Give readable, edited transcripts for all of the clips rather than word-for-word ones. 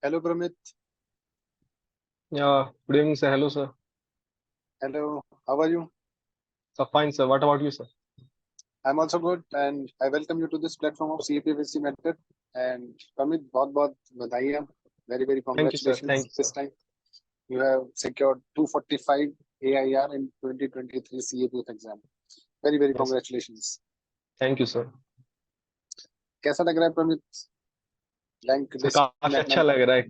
Hello, Pramit. Yeah, good evening, sir. Hello, sir. Hello. How are you? So fine, sir. What about you, sir? I'm also good, and I welcome you to this platform of CAPF AC Method. And Pramit, बहुत बधाइयाँ. Very, very Thank you, sir. congratulations Thank you, sir. this time. You have secured 245 AIR in 2023 CAPF exam. Very, very Yes, sir. congratulations. Thank you, sir. कैसा लग रहा है प्रमित? Rank sir list में काफी अपना? अच्छा लग रहा है।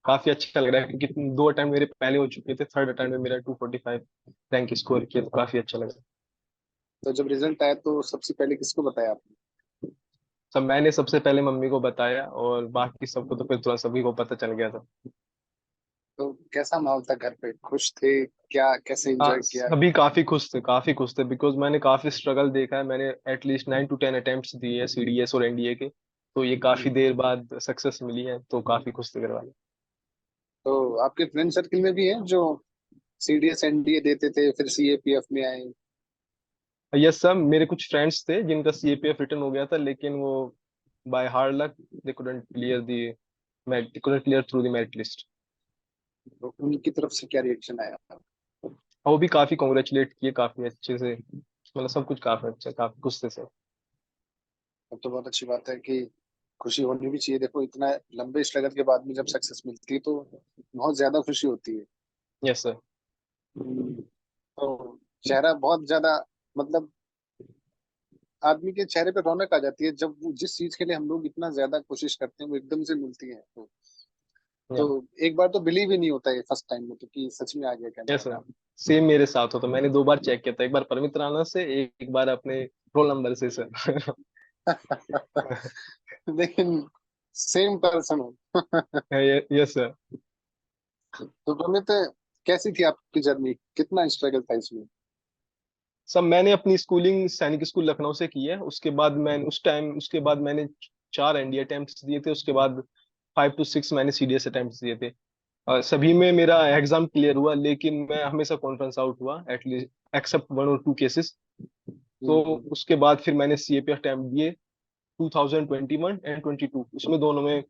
काफी अच्छा लग रहा है क्योंकि दो अटेम्प्ट मेरे पहले हो चुके थे। थर्ड अटेम्प्ट में मेरा 245 रैंक स्कोर किया, तो काफी अच्छा लग रहा है। तो जब रिजल्ट आया तो सबसे पहले किसको बताया आपने? सर मैंने सबसे पहले मम्मी को बताया और बाकी सबको तो फिर तुरंत सभी को पता चल गया था। तो कैसा माहौल था घर पे? खुश थे? क्या कैसे हाँ, एंजॉय किया? सभी काफी खुश थे बिकॉज मैंने काफी स्ट्रगल देखा है। मैंने एटलीस्ट 9 to 10 अटेम्प्ट्स दिए हैं सीडीएस और एनडीए के। तो ये काफी हम्म। देर बाद सक्सेस मिली है, तो काफी खुश थे घर वाले। तो आपके फ्रेंड सर्कल में भी हैं जो सीडीएस एनडीए देते थे फिर सीएपीएफ में आए? यस सर, मेरे कुछ फ्रेंड्स थे जिनका सीएपीएफ रिटर्न हो गया था, लेकिन वो by hard luck they couldn't clear the merit, they couldn't clear through the merit list. तो उनकी तरफ से क्या रिएक्शन आया? वो भी काफी कॉन्ग्रेचुलेट किए, काफी अच्छे से, मतलब सब कुछ काफी अच्छा, काफी खुश थे सर। अब तो बहुत अच्छी बात है कि खुशी होनी भी चाहिए। देखो, इतना लंबे स्ट्रगल के बाद में जब सक्सेस मिलती है तो बहुत ज्यादा खुशी होती है। Yes sir. तो चेहरा बहुत ज्यादा, मतलब आदमी के चेहरे पे रौनक आ जाती है जब वो जिस चीज के लिए हम लोग इतना ज्यादा कोशिश करते हैं वो एकदम से मिलती है। तो या एक बार तो बिलीव ही नहीं होता है फर्स्ट टाइम में तो कि सच में आ गया क्या यस मेरा सर, काम। सेम मेरे साथ हो। तो मैंने 2 बार चेक किया था, एक बार परमित राणा से, एक बार अपने रोल नंबर से सर। लेकिन सेम पर्सन हो। Yes sir. तो प्रमित, कैसी थी आपकी जर्नी? कितना स्ट्रगल था इसमें? सब मैंने अपनी स्कूलिंग सैनिक स्कूल लखनऊ से की है। उसके बाद मैंने उस टाइम, उसके बाद मैंने 4 एनडीए अटेम्प्ट्स दिए थे। उसके बाद 5 to 6 मैंने सीडीएस अटेम्प्ट्स दिए थे। सभी में मेरा एग्जाम क्लियर हुआ, लेकिन मैं हमेशा कॉन्फ्रेंस आउट हुआ, एटलीस्ट एक्सेप्ट 1 or 2 केसेस। तो हम्म। उसके बाद फिर मैंने सीएपी अटेम्प्ट दिए 2021 एंड 22, उसमें दोनों में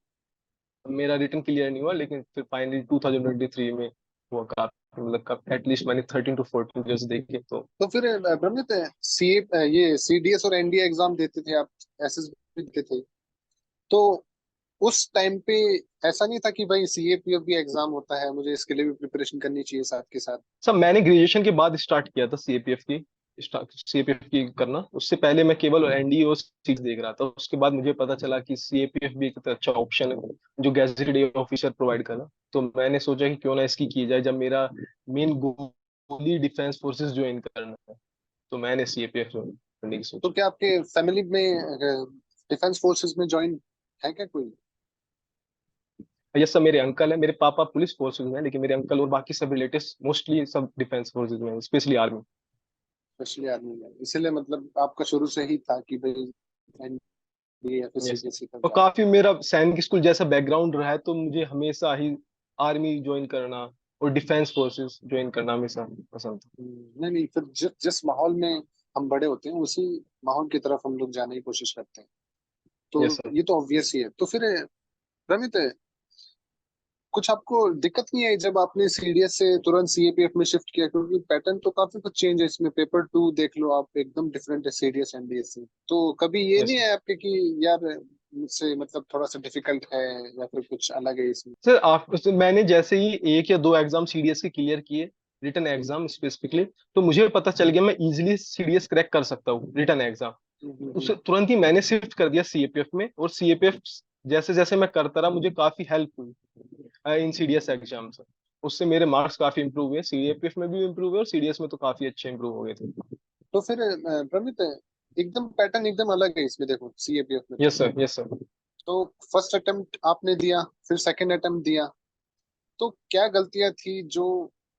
मेरा रिटर्न क्लियर नहीं हुआ, लेकिन फिर फाइनली 2023 में हुआ। काफी मतलब एटलीस्ट मैंने 13 to 14 ईयर्स देखे तो। तो फिर प्रमित, सी ये सीडीएस और एनडीए एग्जाम देते थे आप, एसएसबी देते थे, तो उस टाइम पे ऐसा नहीं था कि भाई सीएपीएफ भी एग्जाम होता है, मुझे इसके लिए भी प्रिपरेशन करनी चाहिए साथ के साथ? सब मैंने ग्रेजुएशन के बाद स्टार्ट किया था सीएपीएफ की, सीएपीएफ की करना। उससे पहले मैं केवल एनडीए और सीट देख रहा था। उसके बाद मुझे पता चला कि सीएपीएफ भी एक अच्छा ऑप्शन है जो गैजेटेड ऑफिसर प्रोवाइड करना। तो मैंने सोचा कि क्यों ना इसकी की जाए, जब मेरा मेन गोल ही डिफेंस फोर्सेस ज्वाइन करना है। तो मैंने सीएपीएफ करने की तो सोची। क्या आपके फैमिली में डिफेंस फोर्सेस में ज्वाइन है क्या कोई? यस सर, मेरे अंकल है, मेरे पापा पुलिस फोर्सेज में हैं, लेकिन मेरे अंकल और बाकी सब रिलेटिव्स मोस्टली सब डिफेंस फोर्सेज में, स्पेशली आर्मी। स्पेशली आदमी में, इसलिए मतलब आपका शुरू से ही था कि भाई एनडीए या फिर यस, सीडीएस का और जाना है। काफी मेरा सैनिक स्कूल जैसा बैकग्राउंड रहा है, तो मुझे हमेशा ही आर्मी ज्वाइन करना और डिफेंस फोर्सेस ज्वाइन करना हमेशा पसंद था। नहीं नहीं, फिर जिस जिस माहौल में हम बड़े होते हैं उसी माहौल की तरफ हम लोग जाने की कोशिश करते हैं। तो यस सर। ये तो ऑब्वियस ही है। तो फिर रमित, कुछ आपको दिक्कत नहीं आई जब आपने सीडीएस से तुरंत सीएपीएफ में शिफ्ट किया? क्योंकि पैटर्न तो काफी कुछ चेंज है इसमें। पेपर 2 देख लो आप, एकदम डिफरेंट है सीडीएस एनडीएस से। तो कभी ये यस नहीं सर। है आपके कि यार मुझसे मतलब थोड़ा सा डिफिकल्ट है या फिर कुछ अलग है इसमें? सर मैंने जैसे ही 1 या 2 एग्जाम सीडीएस के क्लियर किए, रिटन एग्जाम स्पेसिफिकली, तो मुझे पता चल गया मैं इजीली सीडीएस क्रैक कर सकता हूँ रिटन एग्जाम। हम्म। उससे तुरंत ही मैंने शिफ्ट कर दिया सीएपीएफ में, और सीएपीएफ जैसे जैसे मैं करता रहा, मुझे काफी हेल्प हुई इन सीडीएस एग्जाम से। उससे मेरे मार्क्स काफी इंप्रूव हुए, सीएपीएफ में भी इंप्रूव हुए और सीडीएस में तो काफी अच्छे इंप्रूव हो गए थे। तो फिर प्रमित, एकदम पैटर्न एकदम अलग है इसमें। देखो सीएपीएफ में यस सर। Yes sir. तो फर्स्ट अटेम्प्ट आपने दिया, फिर सेकंड अटेम्प्ट दिया, तो क्या गलतियां थी जो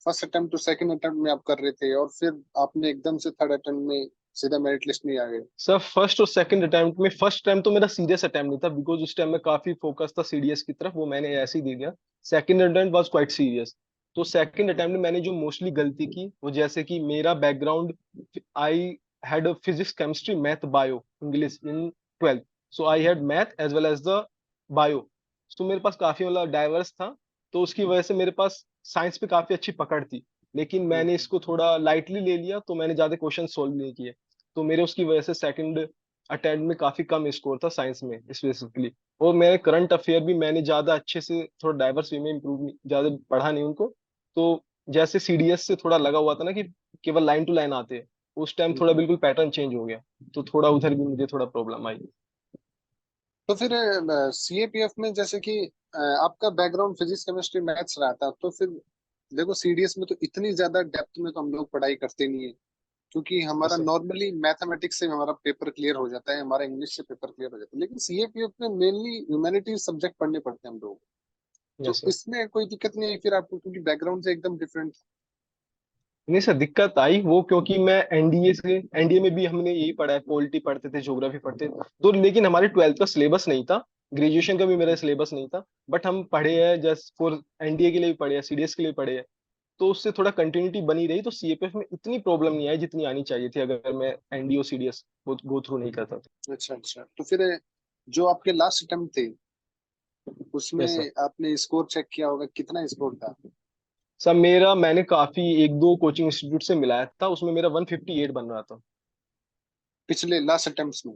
first attempt to second attempt में आप कर रहे थे और फिर आपने एकदम से थर्ड अटेम्प्ट में सीधा मेरिट लिस्ट में आ गए? सर फर्स्ट और सेकंड अटेम्प्ट में, फर्स्ट टाइम तो मेरा सीरियस अटेम्प्ट नहीं था बिकॉज उस टाइम में काफी फोकस था सीडीएस की तरफ, वो मैंने ऐसे ही दे दिया। Second attempt was quite serious. तो सेकंड अटेम्प्ट में मैंने जो मोस्टली गलती की, वो जैसे कि मेरा background, I had physics chemistry math bio English in 12th। So I had math as well as the bio. तो मेरे पास काफी मतलब डाइवर्स था, तो उसकी वजह से मेरे पास साइंस पे काफी अच्छी पकड़ थी। लेकिन मैंने हम्म। इसको थोड़ा लाइटली ले लिया, तो मैंने ज्यादा क्वेश्चन सोल्व नहीं किए। तो मेरे उसकी वजह से सेकंड अटेम्प्ट में काफी कम स्कोर था साइंस में स्पेसिफिकली। और मेरे करंट अफेयर भी मैंने ज्यादा अच्छे से थोड़ा डाइवर्स वे में इम्प्रूव ज्यादा पढ़ा नहीं उनको। तो जैसे सीडीएस से थोड़ा लगा हुआ था ना कि केवल लाइन टू लाइन आते हैं, उस टाइम थोड़ा हम्म। बिल्कुल पैटर्न चेंज हो गया। तो थोड़ा उधर भी मुझे थोड़ा प्रॉब्लम आई। तो फिर सीएपीएफ में जैसे कि आपका बैकग्राउंड फिजिक्स केमिस्ट्री मैथ्स रहा था, तो फिर देखो सीडीएस में तो इतनी ज्यादा डेप्थ में तो हम लोग पढ़ाई करते नहीं है, क्योंकि हमारा यस नॉर्मली मैथमेटिक्स से हमारा पेपर क्लियर हो जाता है, हमारा इंग्लिश से पेपर क्लियर हो जाता है। लेकिन सीएपीएफ में मेनली ह्यूमैनिटीज सब्जेक्ट पढ़ने पड़ते हैं हम लोग। तो यस। इसमें कोई दिक्कत नहीं आई फिर आपको, क्योंकि बैकग्राउंड से एकदम डिफरेंट। नहीं सर, दिक्कत आई वो क्योंकि मैं एनडीए से, एनडीए में भी हमने यही पढ़ा है, पॉलिटी पढ़ते थे, ज्योग्राफी पढ़ते थे। तो लेकिन हमारे ट्वेल्थ का सिलेबस नहीं था, ग्रेजुएशन का भी मेरा सिलेबस नहीं था। बट हम पढ़े हैं जस्ट फॉर एनडीए के लिए भी पढ़े हैं, सीडीएस के लिए भी पढ़े हैं। तो उससे थोड़ा कंटिन्यूटी बनी रही, तो सीएपीएफ में इतनी प्रॉब्लम नहीं आई जितनी आनी चाहिए थी अगर मैं एनडीए और सीडीएस गो थ्रू नहीं करता था। अच्छा अच्छा। तो फिर जो आपके लास्ट अटेम्प्ट थे यस सर। उसमें आपने स्कोर चेक किया होगा, कितना स्कोर था? सर मेरा, मैंने काफी एक दो कोचिंग इंस्टीट्यूट से मिलाया था, उसमें मेरा 158 बन रहा था। पिछले लास्ट अटेम्प्ट्स में,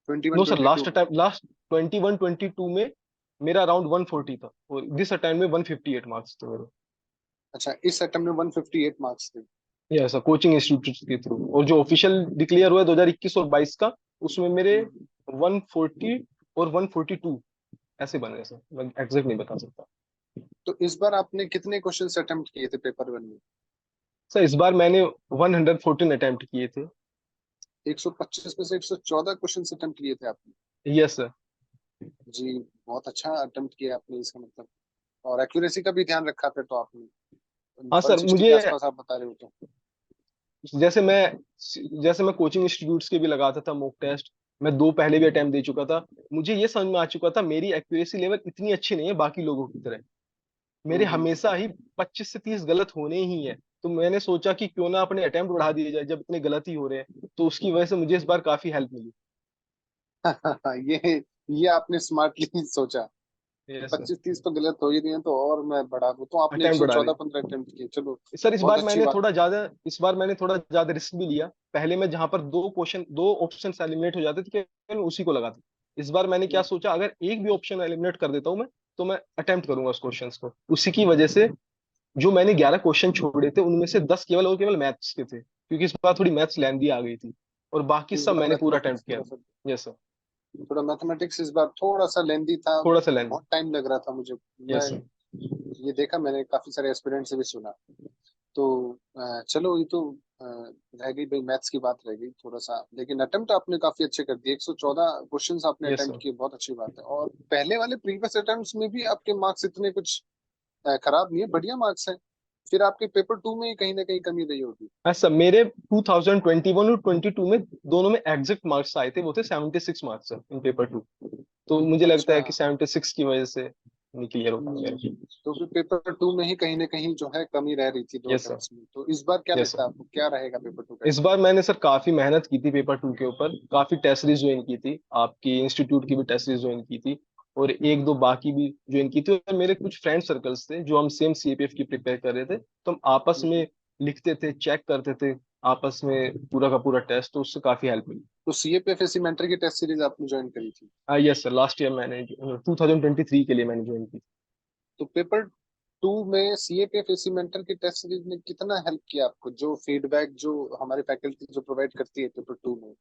twenty one no sir, twenty two last में? टाइम लास्ट 21-22 में मेरा अराउंड 140 था, और दिस अटेम्प्ट में 158 मार्क्स थे मेरे। अच्छा, इस अटेम्प्ट में 158 मार्क्स थे। ये ऐसा कोचिंग इंस्टीट्यूट के थ्रू, और जो ऑफिशियल डिक्लेयर हुआ है 2021 और 22 का, उसमें मेरे हम्म। 140 और 142 ऐसे बने हैं सर, मैं एग्जैक्ट नहीं बता सकता। तो इस बार आपने कितने क्वेश्चन अटेम्प्ट किए थे पेपर वन में? सर इस बार मैंने 114 अटेम्प्ट किए थे। 125 में से 114 क्वेश्चन अटेम्प्ट किए थे आपने? Yes sir. जी, बहुत अच्छा अटेम्प्ट किया आपने इसका मतलब। और एक्यूरेसी का भी ध्यान रखा फिर तो आपने, हाँ वन सर, सिक्सटी मुझे के आसपास आप बता रहे हो तो। जैसे मैं जैसे मैं कोचिंग इंस्टीट्यूट्स के भी लगाता था मॉक टेस्ट, मैं दो पहले भी अटेम्प्ट दे चुका था। मुझे ये समझ में आ चुका था मेरी एक्यूरेसी लेवल इतनी अच्छी नहीं है बाकी लोगों की तरह। मेरे हमेशा ही 25 से 30 गलत होने ही है। तो मैंने सोचा कि क्यों ना अपने अटेम्प्ट बढ़ा दिए जाए जब इतने गलत ही हो रहे हैं, तो उसकी वजह से मुझे इस बार काफी हेल्प मिली। ये आपने स्मार्टली सोचा कि यस सर। 25-30 तो गलत हो ही रही है, तो और मैं बढ़ा दूं, तो आपने अटेम्प्ट बढ़ा दी। 114-15 अटेम्प्ट किए, चलो। सर इस बहुत बार अच्छी मैंने बात थोड़ा है। ज्यादा इस बार मैंने थोड़ा ज्यादा रिस्क भी लिया। पहले मैं जहां पर दो ऑप्शन एलिमिनेट हो जाते थे कि मैं उसी को लगाता। इस बार मैंने क्या सोचा, अगर एक भी ऑप्शन एलिमिनेट कर देता हूँ मैं, तो मैं अटेम्प्ट करूंगा उस क्वेश्चन को। उसी की वजह से जो मैंने 11 क्वेश्चन छोड़े थे उनमें से 10 केवल और केवल मैथ्स के थे, क्योंकि इस बार थोड़ी मैथ्स लेंदी आ गई थी। और बाकी इस सब बार मैंने पूरा मैथमेटिक्स अटेम्प्ट किया थोड़ा था। सा, यस सर। इस बार थोड़ा सा लेंदी था। थोड़ा सा लेंदी। बहुत टाइम लग रहा था मुझे। मैं यस सर। ये देखा, मैंने काफी सारे एस्पिरेंट से भी सुना। तो चलो, ये तो रह गई भाई, मैथ्स की बात रह गई थोड़ा सा, लेकिन अटेम्प्ट आपने काफी अच्छे कर दिए। 114 क्वेश्चंस आपने यस अटेम्प्ट सर। किए, बहुत अच्छी बात है। और पहले वाले प्रीवियस अटेम्प्ट्स में भी आपके मार्क्स इतने कुछ खराब नहीं है, बढ़िया मार्क्स हैं। फिर आपके पेपर टू में ही कहीं ना कहीं कमी रही होगी। अच्छा, मेरे 2021 और 22 में दोनों में एग्जैक्ट मार्क्स आए थे, वो थे 76 मार्क्स इन पेपर टू। तो मुझे लगता अच्छा। है कि 76 की वजह से नहीं क्लियर हो पाया मेरा। तो फिर पेपर टू में ही कहीं ना कहीं जो है कमी रह रही थी दो यस सर। अटेम्प्ट्स में। तो इस बार क्या यस लगता सर। है आपको, क्या रहेगा पेपर टू का इस एग्जाम? बार मैंने सर काफी मेहनत की थी पेपर टू के ऊपर, काफी टेस्ट सीरीज ज्वाइन की थी, आपकी इंस्टीट्यूट की भी टेस्ट सीरीज ज्वाइन की थी, और एक दो बाकी भी ज्वाइन की थी। और मेरे कुछ फ्रेंड सर्कल्स थे जो हम सेम सीपीएफ की प्रिपेयर कर रहे थे, तो हम आपस में लिखते थे, चेक करते थे आपस में पूरा का पूरा टेस्ट, तो उससे काफी हेल्प मिली। तो सीएपीएफ एसी मेंटर की टेस्ट सीरीज आपने ज्वाइन करी थी? यस सर, लास्ट ईयर मैंने 2023 के लिए मैंने ज्वाइन की। तो पेपर टू में सीएपीएफ एसी मेंटर की टेस्ट सीरीज ने कितना हेल्प किया आपको? जो फीडबैक जो हमारी फैकल्टी जो प्रोवाइड करती है पेपर टू में,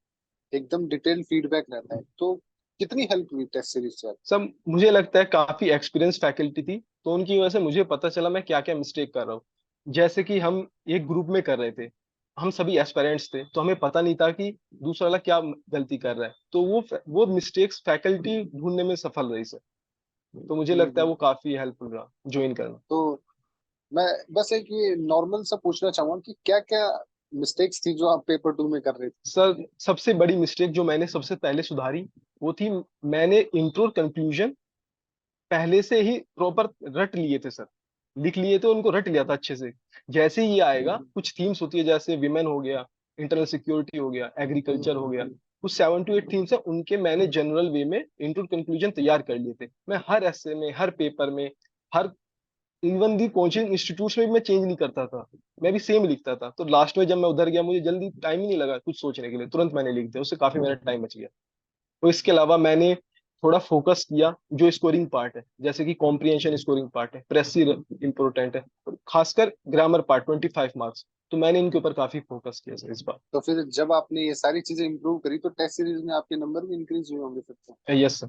एकदम डिटेल फीडबैक रहता है, तो कितनी हेल्प हुई टेस्ट सीरीज से आपको? सब मुझे लगता है काफी एक्सपीरियंस फैकल्टी थी, तो उनकी वजह से मुझे पता चला मैं क्या क्या मिस्टेक कर रहा हूँ। जैसे कि हम एक ग्रुप में कर रहे थे, हम सभी एस्पिरेंट्स थे, तो हमें पता नहीं था कि दूसरा वाला क्या गलती कर रहा है, तो वो मिस्टेक्स फैकल्टी ढूंढने में सफल रही सर। तो मुझे हम्म। लगता है वो काफी हेल्पफुल रहा ज्वाइन करना। तो मैं बस एक ये नॉर्मल सा पूछना चाहूंगा कि क्या क्या मिस्टेक्स थी जो आप पेपर टू में कर रहे थे? सर सबसे बड़ी मिस्टेक जो मैंने सबसे पहले सुधारी, वो थी, मैंने इंट्रो कंक्लूजन पहले से ही प्रॉपर रट लिए थे सर, लिख लिए थे, उनको रट लिया था अच्छे से। जैसे ही ये आएगा, हम्म। कुछ थीम्स होती है जैसे विमेन हो गया, इंटरनल सिक्योरिटी हो गया, एग्रीकल्चर हो गया, कुछ 7 to 8 थीम्स है, उनके मैंने जनरल वे में इंट्रो कंक्लूजन तैयार कर लिए थे। मैं हर एसे में, हर पेपर में, her even the coaching institute में भी मैं चेंज नहीं करता था, मैं भी सेम लिखता था। तो लास्ट में जब मैं उधर गया, मुझे जल्दी टाइम ही नहीं लगा कुछ सोचने के लिए, तुरंत मैंने लिख दिया, उससे काफी मेरा टाइम बच गया। तो इसके अलावा मैंने थोड़ा फोकस किया जो स्कोरिंग पार्ट है, जैसे कि कॉम्प्रिहेंशन स्कोरिंग पार्ट है, प्रेसी इंपॉर्टेंट है, और खासकर ग्रामर पार्ट 25 मार्क्स, तो मैंने इनके ऊपर काफी फोकस किया सर इस तो फिर जब आपने ये सारी चीजें इंप्रूव करी तो टेस्ट सीरीज में आपके नंबर भी इंक्रीज हुए होंगे फिर तो। बार। Yes sir.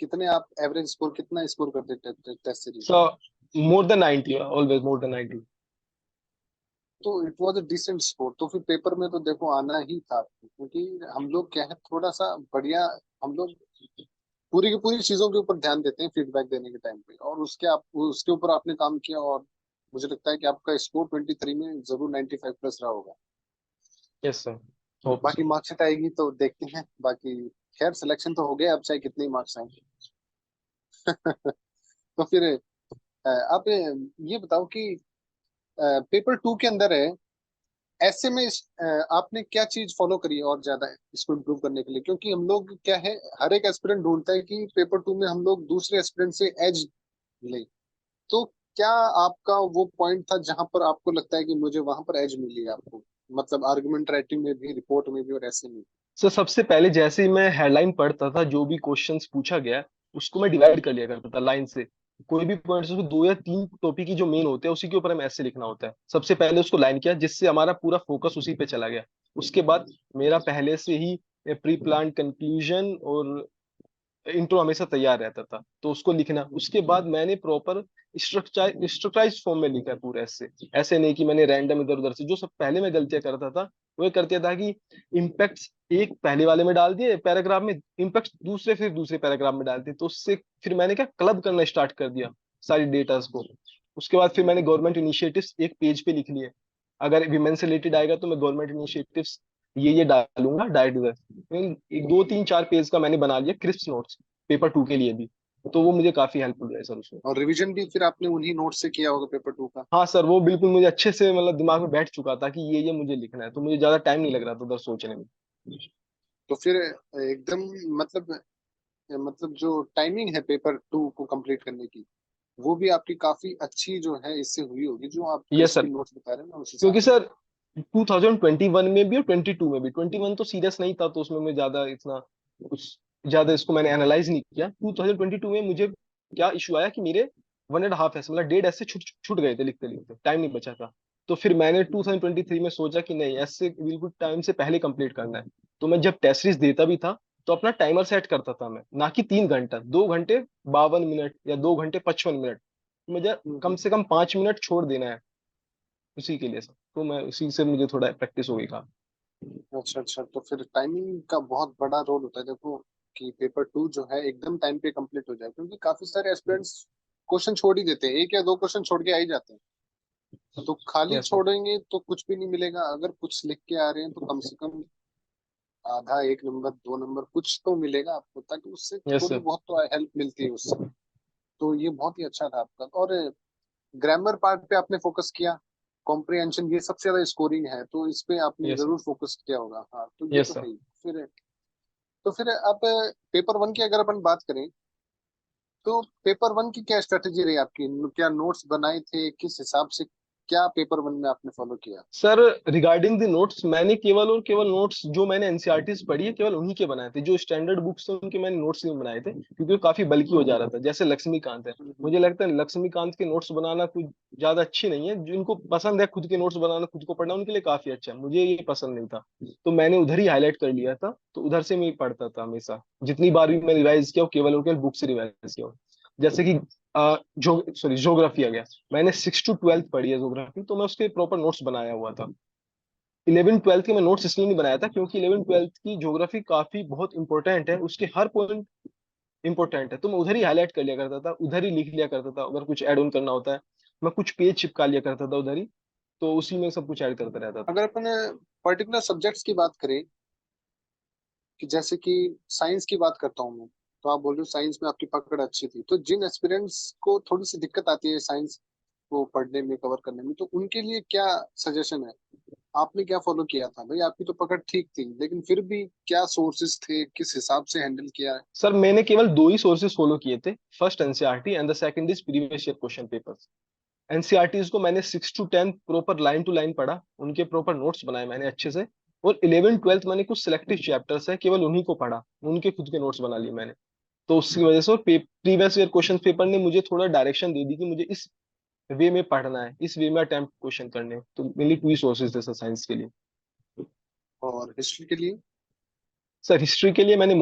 कितने आप एवरेज स्कोर कितना स्कोर करते टेस्ट सीरीज सो में? More than 90, always more than 90। तो it was a decent score, तो फिर पेपर में तो देखो आना ही था आपको, क्योंकि हम लोग क्या है थोड़ा सा बढ़िया, हम लोग पूरी की पूरी चीजों के ऊपर ध्यान देते हैं फीडबैक देने के टाइम पे, और उसके ऊपर आपने काम किया, और मुझे लगता है कि आपका स्कोर 23 में जरूर 95 प्लस रहा होगा। यस सर, होप बाकी सो। मार्कशीट आएगी तो देखते हैं बाकी। खैर सिलेक्शन तो हो गया, अब चाहे कितने मार्क्स आए। तो फिर आप ये बताओ कि पेपर 2 के अंदर है, ऐसे में आपने क्या चीज फॉलो करी है और ज्यादा इसको इम्प्रूव करने के लिए? क्योंकि हम लोग क्या है, हर एक एस्पिरेंट ढूंढता है कि पेपर 2 में हम लोग दूसरे एस्पिरेंट से एज ले। तो क्या आपका वो पॉइंट था जहां पर आपको लगता है कि मुझे वहां पर एज मिली है आपको, मतलब आर्गुमेंट राइटिंग में भी, रिपोर्ट में भी, और ऐसे में? सर सबसे पहले जैसे ही मैं हेडलाइन पढ़ता था, जो भी क्वेश्चंस पूछा गया उसको मैं डिवाइड कर लिया करता था लाइन से। कोई भी पॉइंट, उसको 2 या 3 टॉपिक की जो मेन होते हैं उसी के ऊपर हमें ऐसे लिखना होता है, सबसे पहले उसको लाइन किया, जिससे हमारा पूरा फोकस उसी पे चला गया। उसके बाद मेरा पहले से ही प्री प्लान कंक्लूजन और इंट्रो हमेशा तैयार रहता था, तो उसको लिखना। उसके बाद मैंने प्रॉपर स्ट्रक्चराइज फॉर्म में लिखा है पूरा ऐसे। ऐसे नहीं कि मैंने रैंडम इधर उधर से, जो सब पहले मैं गलतियां करता था वो ये करता था कि इम्पैक्ट एक पहले वाले में डाल दिए पैराग्राफ में, इम्पैक्ट दूसरे फिर दूसरे पैराग्राफ में डाल दिए, तो उससे फिर मैंने क्या क्लब करना स्टार्ट कर दिया सारी डेटास को। उसके बाद फिर मैंने गवर्नमेंट इनिशिएटिव्स एक पेज पे लिख लिए। अगर विमेन से रिलेटेड आएगा तो मैं गवर्नमेंट इनिशिएटिव्स ये डालूंगा डायरेक्ट उधर। एक 2 3 4 पेज का मैंने बना लिया क्रिस्प नोट्स, पेपर 2 के लिए भी। तो वो मुझे काफी हेल्पफुल है सर उसमें। और रिवीजन भी फिर आपने उन्हीं नोट से किया होगा पेपर 2 का? हाँ सर, वो बिल्कुल मुझे अच्छे से मतलब दिमाग में बैठ चुका था कि ये मुझे लिखना है, तो मुझे ज्यादा टाइम नहीं लग रहा था उधर सोचने में। तो फिर एकदम मतलब जो टाइमिंग है पेपर 2 को कंप्लीट करने की, वो भी आपकी काफी अच्छी जो है इससे हुई होगी, जो आप यस सर, क्रिस्पी नोट्स बता रहे हैं ना उस हिसाब क्योंकि से। सर 2021 में भी और 22 में भी, 21 तो सीरियस नहीं था तो उसमें मैं ज्यादा इतना कुछ ज्यादा इसको मैंने एनालाइज नहीं किया। 2022 में मुझे क्या इशू आया कि मेरे 1.5 ऐसे मतलब 1.5 ऐसे छूट छूट गए थे, लिखते लिखते टाइम नहीं बचा था। तो फिर मैंने 2023 में सोचा कि नहीं, ऐसे बिल्कुल टाइम से पहले कंप्लीट करना है। तो मैं जब टेस्ट सीरीज देता भी था तो अपना टाइमर सेट करता था मैं, ना कि 3 घंटा, 2 घंटे 52 मिनट या 2 घंटे 55 मिनट, मुझे कम हम्म। से कम 5 मिनट छोड़ देना है उसी के लिए सर। तो मैं उसी से मुझे थोड़ा प्रैक्टिस हो गई था। अच्छा अच्छा, तो फिर टाइमिंग का बहुत बड़ा रोल होता है देखो, कि पेपर 2 जो है एकदम टाइम पे कंप्लीट हो जाए, क्योंकि काफी सारे एस्पिरेंट्स क्वेश्चन छोड़ ही देते हैं, एक या दो क्वेश्चन छोड़ के आ ही जाते हैं। तो खाली यस सर। छोड़ेंगे तो कुछ भी नहीं मिलेगा, अगर कुछ लिख के आ रहे हैं तो कम से कम आधा, 1 नंबर 2 नंबर कुछ तो मिलेगा आपको, ताकि उससे यस थोड़ी सर। बहुत तो हेल्प मिलती है उससे। तो ये बहुत ही अच्छा था आपका। और ग्रामर पार्ट पे आपने फोकस किया, कॉम्प्रिहेंशन ये सबसे ज्यादा स्कोरिंग है, तो इस पे आपने यस सर। जरूर फोकस किया होगा। हाँ, तो ये यस तो सर। है ही। फिर आप पेपर 1 की अगर अपन बात करें, तो पेपर 1 की क्या स्ट्रेटेजी रही आपकी? क्या नोट्स बनाए थे, किस हिसाब से, क्या पेपर 1 में आपने फॉलो किया? सर रिगार्डिंग द नोट्स, मैंने केवल और केवल नोट्स जो मैंने एनसीईआरटीज पढ़ी है केवल उन्हीं के बनाए थे। जो स्टैंडर्ड बुक्स थे उनके मैंने नोट्स नहीं बनाए थे, क्योंकि वो काफी बल्की हो जा रहा था। जैसे लक्ष्मीकांत है, हम्म। मुझे लगता है लक्ष्मीकांत के नोट्स बनाना कुछ ज्यादा अच्छी नहीं है। जिनको पसंद है खुद के नोट्स बनाना, खुद को पढ़ना, उनके लिए काफी अच्छा है, मुझे ये पसंद नहीं था। तो मैंने उधर ही हाईलाइट कर लिया था, तो उधर से मैं पढ़ता था हमेशा। जितनी बार भी मैं रिवाइज किया वो केवल और केवल बुक से रिवाइज किया। जैसे कि ज्योग्राफी आ गया, मैंने 6 to 12 पढ़ी है ज्योग्राफी, तो मैं उसके प्रॉपर नोट्स बनाया हुआ था। 11 12 के मैं नोट्स इसलिए नहीं बनाया था क्योंकि 11 12 की ज्योग्राफी काफी बहुत इंपॉर्टेंट है, उसके हर पॉइंट इंपॉर्टेंट है, तो मैं उधर ही हाईलाइट कर लिया करता था, उधर ही लिख लिया करता था। अगर कुछ ऐड ऑन करना होता है, मैं कुछ पेज चिपका लिया करता था उधर ही, तो उसी में सब कुछ ऐड करता रहता था। अगर अपन पर्टिकुलर सब्जेक्ट्स की बात करें, कि जैसे कि साइंस की बात करता हूँ मैं, तो आप बोल रहे हो साइंस में आपकी पकड़ अच्छी थी, तो जिन एस्पिरेंट्स को थोड़ी सी दिक्कत आती है साइंस को पढ़ने में, कवर करने में, तो उनके लिए क्या सजेशन है आपने क्या फॉलो किया था भाई? आपकी तो पकड़ ठीक थी, लेकिन फिर भी क्या सोर्सेज थे, किस हिसाब से हैंडल किया? सर मैंने केवल दो ही सोर्सेज फॉलो किए थे, first NCERT and the second is previous year question papers. NCERTs को मैंने 6 to 10 proper line to line पढ़ा, उनके प्रॉपर नोट्स बनाए मैंने अच्छे से। और 11th 12th मैंने कुछ सिलेक्टिव चैप्टर्स है केवल उन्हीं को पढ़ा, उनके खुद के नोट्स बना लिए मैंने। तो उसकी वजह से प्रीवियस ईयर क्वेश्चन पेपर ने मुझे थोड़ा डायरेक्शन दे दी कि मुझे इस वे में पढ़ना है, इस वे में अटेम्प्ट क्वेश्चन करने हैं। तो मेनली टू ही सोर्सेज थे सर साइंस के लिए। और हिस्ट्री के लिए? सर हिस्ट्री के लिए मैंने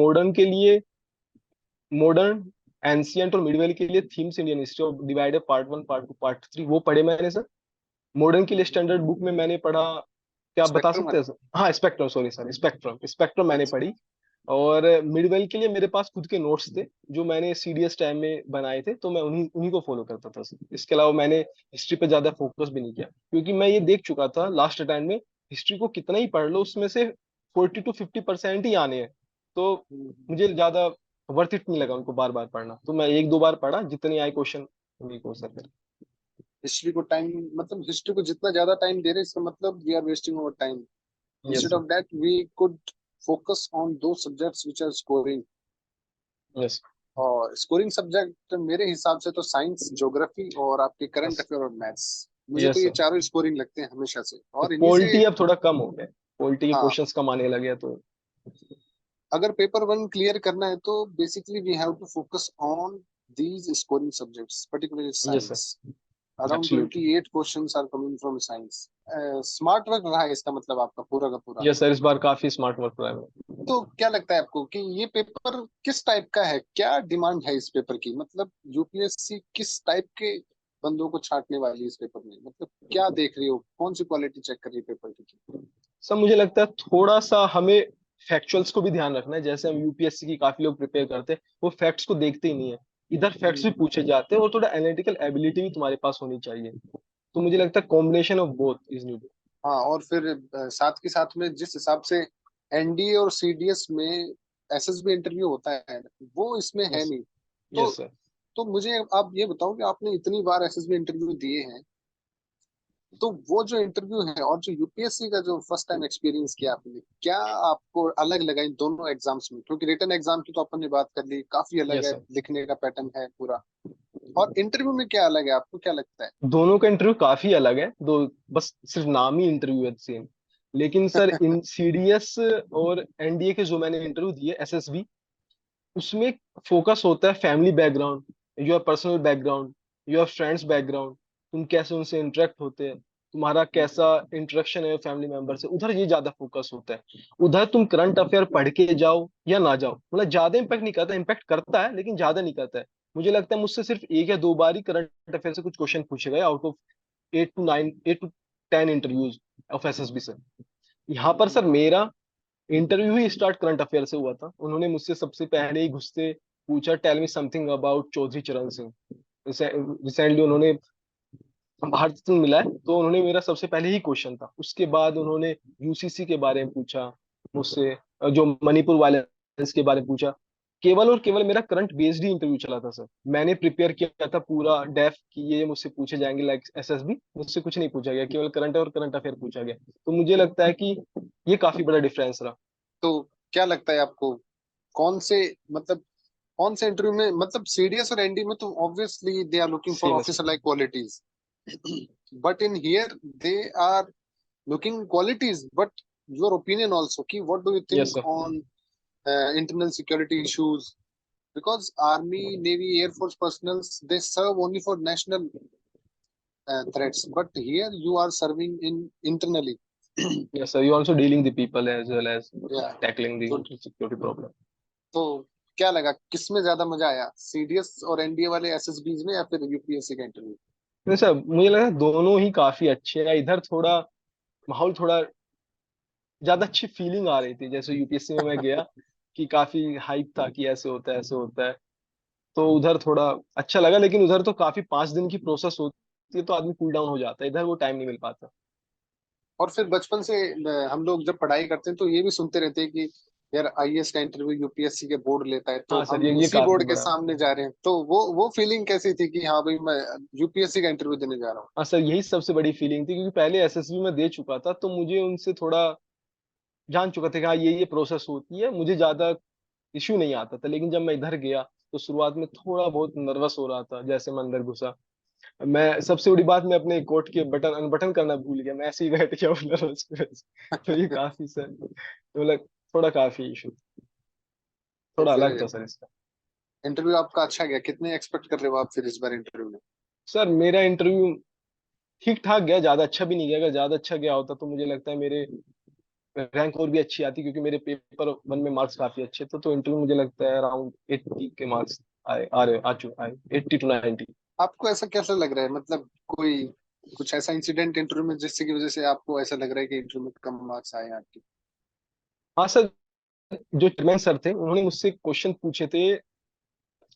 मॉडर्न, एंशियंट और मिडवेल के लिए थीम्स इंडियन हिस्ट्री और डिवाइडेड पार्ट 1 पार्ट 2 पार्ट 3 वो पढ़े मैंने सर। मॉडर्न के लिए स्टैंडर्ड बुक में मैंने पढ़ा, क्या आप बता स्पेक्ट्रम सकते वाले? हैं सर? हाँ spectrum, sorry sir, spectrum spectrum मैंने अच्छा। पढ़ी। और मिडवेल के लिए मेरे पास खुद के नोट्स थे जो मैंने सीडीएस टाइम में बनाए थे, तो मैं उन्हीं उन्हीं को फॉलो करता था सर। इसके अलावा मैंने हिस्ट्री पे ज्यादा फोकस भी नहीं किया, क्योंकि मैं ये देख चुका था लास्ट टाइम में हिस्ट्री को कितना ही पढ़ लो उसमें से 40 to 50% ही आने हैं। तो हम्म। मुझे ज्यादा वर्थ इट नहीं लगा उनको बार बार पढ़ना, तो मैं एक दो बार पढ़ा, जितने आए क्वेश्चन उन्हीं को सर फिर। हिस्ट्री को टाइम, मतलब हिस्ट्री को जितना ज्यादा टाइम दे रहे हैं, इसका मतलब we are wasting our time. Yes instead sir. Of that we could focus on दो subjects which are scoring. Yes. और स्कोरिंग सब्जेक्ट मेरे हिसाब से तो साइंस, ज्योग्राफी और आपके करंट यस। अफेयर और मैथ्स। मुझे तो यस ये सर। चारों स्कोरिंग लगते हैं हमेशा से, तो और इन्हीं से। पॉलिटी अब थोड़ा कम हो गया, पॉलिटी के हाँ, क्वेश्चंस कम आने लगे हैं तो। अगर पेपर वन क्लियर करना है तो basically we have to focus on these scoring subjects, particularly yes sir. Science. Around absolutely. 28 questions are coming from science. Smart work रहा है इसका मतलब आपका पूरा का पूरा। यस सर, इस बार काफी स्मार्ट वर्क रहा है मेरा। तो क्या लगता है आपको कि ये पेपर किस टाइप का है? क्या डिमांड है इस पेपर की? मतलब यूपीएससी किस टाइप के बंदों को छांटने वाली है इस पेपर में? मतलब क्या देख रही हो, कौन सी क्वालिटी चेक कर रही है पेपर की? सर मुझे लगता है थोड़ा सा हमें फैक्चुअल्स को भी ध्यान रखना है। जैसे हम यूपीएससी की काफी लोग प्रिपेयर करते हैं, वो फैक्ट्स को देखते ही नहीं है, इधर फैक्ट्स भी हम्म। पूछे जाते हैं, और थोड़ा एनालिटिकल एबिलिटी भी तुम्हारे पास होनी चाहिए। तो मुझे लगता है combination of both is needed. हाँ, और फिर साथ के साथ में जिस हिसाब से एनडीए और सीडीएस में एसएसबी इंटरव्यू होता है, वो इसमें है यस। नहीं। तो यस सर। तो मुझे आप ये बताओ कि आपने इतनी बार एसएसबी इंटरव्यू दिए हैं, तो वो जो इंटरव्यू है और जो यूपीएससी का जो फर्स्ट टाइम एक्सपीरियंस किया आपने, क्या आपको अलग लगा इन दोनों एग्जाम्स में? क्योंकि रिटन एग्जाम की तो अपन ने बात कर ली, काफी अलग यस है, सर। लिखने का पैटर्न है पूरा। और इंटरव्यू में क्या अलग है, आपको क्या लगता है? दोनों का इंटरव्यू काफी अलग है, दो बस सिर्फ नाम ही इंटरव्यू है सेम। लेकिन सर इन सीडीएस और एनडीए के जो मैंने इंटरव्यू दिए एसएसबी, उसमें फोकस होता है family background, your personal background, your friends background, तुम कैसे उनसे इंटरेक्ट होते हैं, तुम्हारा कैसा इंटरेक्शन है फैमिली मेंबर से, उधर ये ज्यादा फोकस होता है। उधर तुम करंट अफेयर पढ़ के जाओ या ना जाओ, मतलब ज्यादा इंपैक्ट नहीं करता, इंपैक्ट करता है लेकिन ज्यादा नहीं करता है। मुझे लगता है मुझसे सिर्फ एक या दो बार ही करंट अफेयर से कुछ क्वेश्चन पूछे गए out of 8 to 10 interviews of SSB से। यहाँ पर सर मेरा इंटरव्यू ही स्टार्ट करंट अफेयर से हुआ था। उन्होंने मुझसे सबसे पहले ही घुसते पूछा, tell me something about Chaudhary Charan Singh. Recently उन्होंने भारत रत्न मिला है, तो उन्होंने मेरा सबसे पहले ही क्वेश्चन था। उसके बाद उन्होंने यूसीसी के बारे में पूछा मुझसे, जो मणिपुर वायलेंस के बारे में पूछा। केवल और केवल मेरा करंट बेस्ड ही इंटरव्यू चला था सर। मैंने प्रिपेयर किया था पूरा डेफ कि ये मुझसे पूछे जाएंगे लाइक एसएसबी, मुझसे कुछ नहीं पूछा गया, केवल करंट और करंट अफेयर पूछा गया। तो मुझे लगता है कि ये काफी बड़ा डिफरेंस रहा। तो क्या लगता है आपको, कौन से, मतलब कौन से इंटरव्यू में, मतलब सीडीएस और एनडी में तो obviously they are looking for same है sir. Officer like qualities, but in here they are looking qualities, but your opinion also, ki what do you yes think sir. on internal security issues? Because army, navy, air force personals, they serve only for national threats, but here you are serving in internally. Yes sir, you also dealing the people as well as Yeah. Tackling the तो security problem. तो क्या लगा, किसमें ज्यादा मजा आया, CDS और NDA वाले एसएसबीज में, या फिर यूपीएससी का इंटरव्यू? नहीं सर, मुझे लगा दोनों ही काफी अच्छे हैं। इधर थोड़ा माहौल थोड़ा ज्यादा अच्छी फीलिंग आ रही थी, जैसे यूपीएससी में मैं गया कि काफी हाइप था कि ऐसे होता है ऐसे होता है, तो उधर थोड़ा अच्छा लगा। लेकिन उधर तो काफी 5 दिन की प्रोसेस होती है, तो आदमी कूल डाउन हो जाता है, इधर वो टाइम नहीं मिल पाता। और फिर बचपन से हम लोग जब पढ़ाई करते हैं तो ये भी सुनते रहते हैं कि यार आईएएस का इंटरव्यू यूपीएससी के बोर्ड लेता है, तो हाँ सर, हम ये उसी काफी बोर्ड के बड़ा। सामने जा रहे हैं, तो वो फीलिंग कैसी थी कि हाँ भाई मैं यूपीएससी का इंटरव्यू देने जा रहा हूँ? हाँ सर, यही सबसे बड़ी फीलिंग थी, क्योंकि पहले एसएसबी में दे चुका था, तो मुझे उनसे थोड़ा जान चुका था कि हाँ ये प्रोसेस होती है, मुझे ज्यादा इश्यू नहीं आता था। लेकिन जब मैं इधर गया तो शुरुआत में थोड़ा बहुत नर्वस हो रहा था। जैसे मैं अंदर घुसा, मैं सबसे बड़ी बात, मैं अपने कोट के बटन अनबटन करना भूल गया, मैं ऐसे ही बैठ गया नर्वस की वजह से। तो ये काफी सर, तो मतलब थोड़ा काफी इशू, तो थोड़ा फिर अलग था सर इसका। इंटरव्यू आपका अच्छा गया, कितने एक्सपेक्ट कर रहे हो आप फिर इस बार इंटरव्यू में? सर मेरा इंटरव्यू ठीक ठाक गया, ज्यादा अच्छा भी नहीं गया। अगर ज्यादा अच्छा गया होता तो मुझे लगता है मेरे रैंक और भी अच्छी आती, क्योंकि मेरे पेपर वन में मार्क्स काफी अच्छे थे। तो इंटरव्यू मुझे लगता है अराउंड 80 के मार्क्स आए, आ रहे आ चुके आए, 80 to 90। आपको ऐसा कैसा लग रहा है, मतलब कोई कुछ ऐसा इंसिडेंट इंटरव्यू में जिससे की वजह से आपको ऐसा लग रहा है कि इंटरव्यू में कम मार्क्स आए आपके? हाँ सर, जो चेयरमैन सर थे उन्होंने मुझसे क्वेश्चन पूछे थे,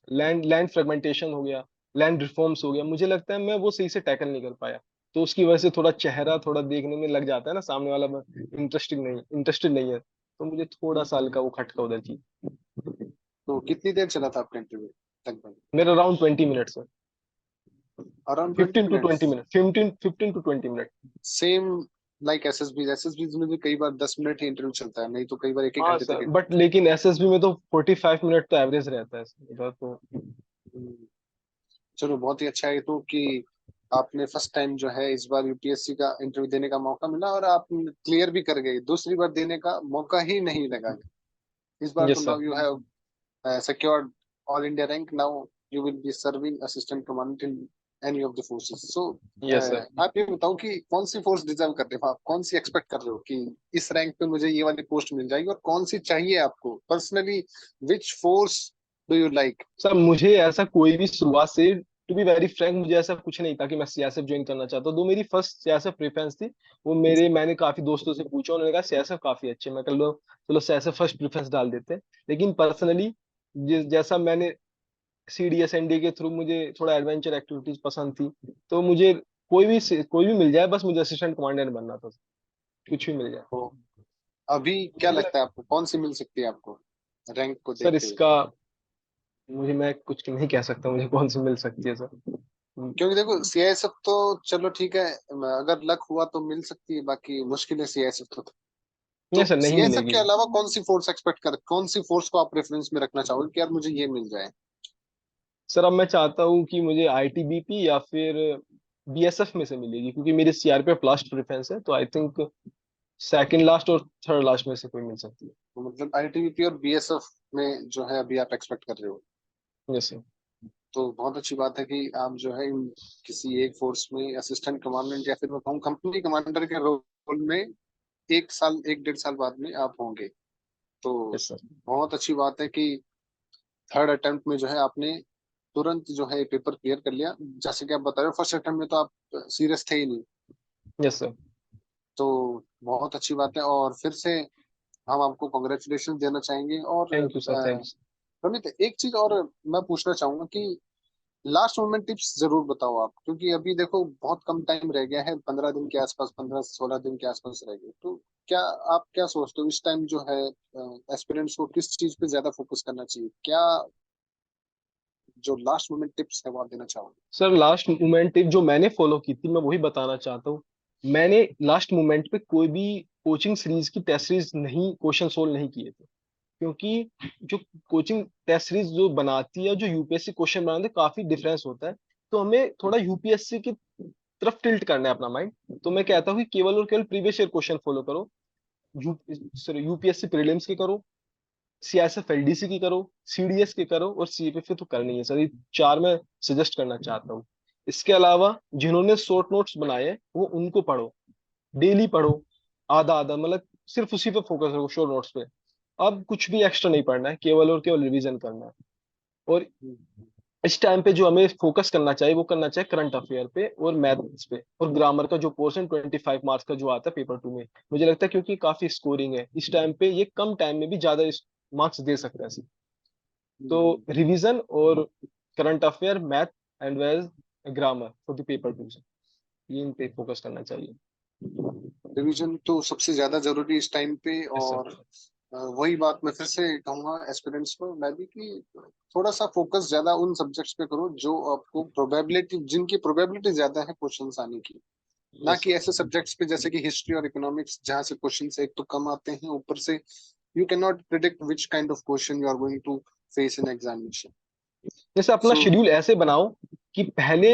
लैंड लैंड फ्रेगमेंटेशन हो गया, लैंड रिफॉर्म्स हो गया, मुझे लगता है मैं वो सही से टैकल नहीं कर पाया। तो उसकी वजह से थोड़ा चेहरा थोड़ा देखने में लग जाता है ना, सामने वाला इंटरेस्टेड नहीं है, तो मुझे थोड़ा सा हल्का वो खटका उधर की। तो कितनी देर चला था आपका इंटरव्यू लगभग? मेरा अराउंड 20 मिनट्स है। Around 20 fifteen to twenty minutes minute 15 to 20 minute. Same like SSB में भी कई बार 10 मिनट ही इंटरव्यू चलता है, नहीं तो कई बार एक एक हाँ घंटे तक सर, बट इंटरव्यू लेकिन एसएसबी में तो 45 मिनट तो एवरेज रहता है इधर तो। चलता है। चलो बहुत ही अच्छा है तो कि आपने फर्स्ट टाइम जो है इस बार यूपीएससी का इंटरव्यू देने का मौका मिला और आप क्लियर भी कर गए, दूसरी बार देने का मौका ही नहीं लगा। इस बार तो yes sir. Now you have secured all India rank. Now you will be serving assistant commandant in any of the forces. So yes sir. आप ये बताओ कि कौन सी फोर्स डिजर्व कर रहे हो आप, कौन सी एक्सपेक्ट कर रहे हो कि इस रैंक पे मुझे ये वाली पोस्ट मिल जाएगी, और कौन सी चाहिए आपको personally? Which force do you like? Sir मुझे ऐसा कोई भी शुरुआत से, टू बी वेरी फ्रैंक, मुझे ऐसा कुछ नहीं था कि मैं सीएसएफ ज्वाइन करना चाहता हूँ। तो मेरी फर्स्ट सीएसएफ प्रेफरेंस थी। वो मैंने काफी दोस्तों से पूछा, उन्होंने कहा सीएसएफ काफी अच्छे। मैं कह लो चलो सीएसएफ फर्स्ट प्रेफरेंस डाल देते हैं। लेकिन पर्सनली जैसा मैंने सीडीएस एनडी के थ्रू, मुझे थोड़ा एडवेंचर एक्टिविटीज पसंद थी। तो मुझे कोई भी मिल जाए, बस मुझे असिस्टेंट कमांडेंट बनना था, कुछ भी मिल जाए। तो अभी क्या मुझे लग, लगता है आपको कौन सी मिल सकती है आपको रैंक को सर देखते हुए? इसका मैं कुछ नहीं कह सकता मुझे कौन सी मिल सकती है सर। क्योंकि देखो सीआईएसएफ तो चलो ठीक है, अगर लक हुआ तो मिल सकती है, बाकी मुश्किल है सीआईएसएफ तो नहीं सर, नहीं सीआईएसएफ मिलेगी। के अलावा कौन सी फोर्स एक्सपेक्ट कर, कौन सी फोर्स को आप रेफरेंस में रखना चाहोगे कि यार मुझे ये मिल जाए? सर अब मैं चाहता हूँ कि मुझे आईटीबीपी या फिर बीएसएफ में से मिलेगी, क्योंकि मेरी सीआरपीएफ लास्ट प्रेफरेंस है। तो आई थिंक सेकंड लास्ट और थर्ड लास्ट में से कोई मिल सकती है। तो मतलब आईटीबीपी और बीएसएफ में जो है अभी आप एक्सपेक्ट कर रहे हो, जैसे तो बहुत अच्छी बात है कि आप जो है इन किसी एक फोर्स में असिस्टेंट कमांडेंट या फिर मैं कहूँ कंपनी कमांडर के रोल में 1 साल 1 डेढ़ साल बाद में आप होंगे। तो यस सर। बहुत अच्छी बात है कि थर्ड अटेम्प्ट में जो है आपने तुरंत जो है पेपर क्लियर कर लिया। जैसे कि आप बता रहे हो फर्स्ट अटेम्प्ट में तो आप सीरियस थे ही नहीं, यस सर। तो बहुत अच्छी बात है। और फिर से हम आपको कॉन्ग्रेचुलेशन देना चाहेंगे। और thank you sir, thank you. Ramit एक चीज और मैं पूछना चाहूंगा कि लास्ट मोमेंट टिप्स जरूर बताओ आप, क्योंकि अभी देखो बहुत कम टाइम रह गया है, 15 दिन के आसपास, 15 16 दिन के आसपास रह गए। तो क्या आप क्या सोचते हो इस टाइम जो है एस्पिरेंट्स को किस चीज पे ज्यादा फोकस करना चाहिए, क्या जो लास्ट मोमेंट टिप्स है वो आप देना चाहोगे? सर लास्ट मोमेंट टिप जो मैंने फॉलो की थी, मैं वही बताना चाहता हूँ। मैंने लास्ट मोमेंट पे कोई भी कोचिंग सीरीज की टेस्ट सीरीज नहीं, क्वेश्चन सोल्व नहीं किए थे। क्योंकि जो कोचिंग टेस्ट सीरीज जो बनाती है, जो यूपीएससी क्वेश्चन बनाते हैं, काफी डिफरेंस होता है। तो हमें थोड़ा यूपीएससी की तरफ टिल्ट करना है अपना माइंड। तो मैं कहता हूँ कि केवल और केवल प्रीवियस ईयर क्वेश्चन फॉलो करो। यूपीएससी प्रीलिम्स की करो, सीआईएसएफ एलडीसी की करो, सीडीएस की करो, और सीपीएफ की तो करनी है सर। ये चार मैं सजेस्ट करना चाहता हूँ। इसके अलावा जिन्होंने शॉर्ट नोट्स बनाए हैं, वो उनको पढ़ो, डेली पढ़ो, आधा आधा, मतलब सिर्फ उसी पे फोकस रखो, शॉर्ट नोट्स पे। अब कुछ भी एक्स्ट्रा नहीं पढ़ना है, केवल और केवल रिवीजन करना है। और इस टाइम पे जो हमें फोकस करना चाहिए, वो करना चाहिए करंट अफेयर पे और मैथ्स पे और ग्रामर का जो पोर्शन 25 मार्क्स का जो आता है पेपर टू में। मुझे लगता है क्योंकि काफी स्कोरिंग है इस टाइम पे, ये कम टाइम में भी ज्यादा मार्क्स दे सकता है। तो रिवीजन और current affair, math and well grammar for the paper two, ये इन पे फोकस करना चाहिए। रिवीजन तो सबसे ज्यादा जरूरी इस टाइम पे। Yes sir. और वही बात मैं फिर से कहूंगा एस्पिरेंट्स को, मैं भी, कि थोड़ा सा फोकस ज्यादा उन सब्जेक्ट्स पे करो जो आपको प्रोबेबिलिटी, जिनकी प्रोबेबिलिटी ज्यादा है क्वेश्चंस आने की, ना यस कि सर। ऐसे सब्जेक्ट्स पे जैसे कि हिस्ट्री और इकोनॉमिक्स जहाँ से क्वेश्चंस एक तो कम आते हैं, ऊपर से you can not predict which kind of question you are going to face in examination. जैसे अपना सो शेड्यूल ऐसे बनाओ कि पहले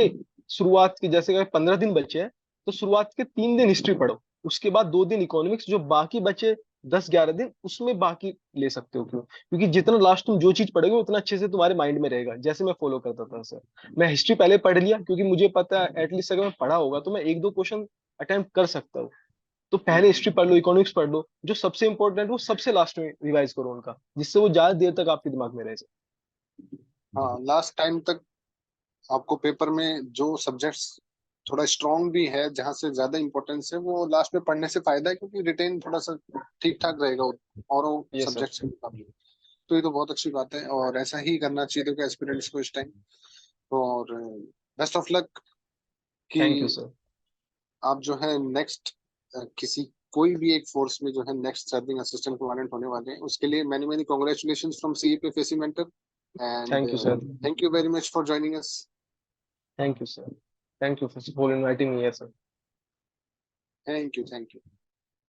शुरुआत के, जैसे अगर 15 दिन बचे हैं तो शुरुआत के 3 दिन हिस्ट्री पढ़ो, उसके बाद 2 दिन इकोनॉमिक्स, जो बाकी बचे 10-11 दिन उसमें बाकी ले सकते हो। क्यों? क्योंकि जितना लास्ट तुम जो चीज पढ़ोगे उतना अच्छे से तुम्हारे माइंड में रहेगा। जैसे मैं फॉलो करता था सर, मैं हिस्ट्री पहले पढ़ लिया क्योंकि मुझे पता है एटलीस्ट अगर मैं पढ़ा होगा तो मैं 1-2 क्वेश्चन अटेम्प्ट कर सकता हूँ। तो पहले हिस्ट्री पढ़ लो, इकोनॉमिक्स पढ़ लो, जो सबसे इंपॉर्टेंट वो सबसे लास्ट में रिवाइज करो उनका, जिससे वो ज्यादा देर तक आपके दिमाग में रहे। हाँ, लास्ट टाइम तक आपको पेपर में जो सब्जेक्ट्स थोड़ा स्ट्रांग भी है, जहाँ से ज्यादा इंपॉर्टेंस है, वो लास्ट में पढ़ने से फायदा है, क्योंकि रिटेन थोड़ा सा ठीक ठाक रहेगा और ये सर। सब्जेक्ट्स के मुकाबले। तो ये तो बहुत अच्छी बात है, और ऐसा ही करना चाहिए देखो एस्पिरेंट्स को इस टाइम। और बेस्ट ऑफ लक कि थैंक यू सर। आप जो है नेक्स्ट किसी कोई भी एक फोर्स में जो है नेक्स्ट सर्विंग असिस्टेंट कमांडेंट होने वाले हैं, उसके लिए many many congratulation from CAPF AC mentor, and thank you sir. Thank you very much for joining us. Thank you sir. Thank you for inviting me, sir. Thank you, thank you.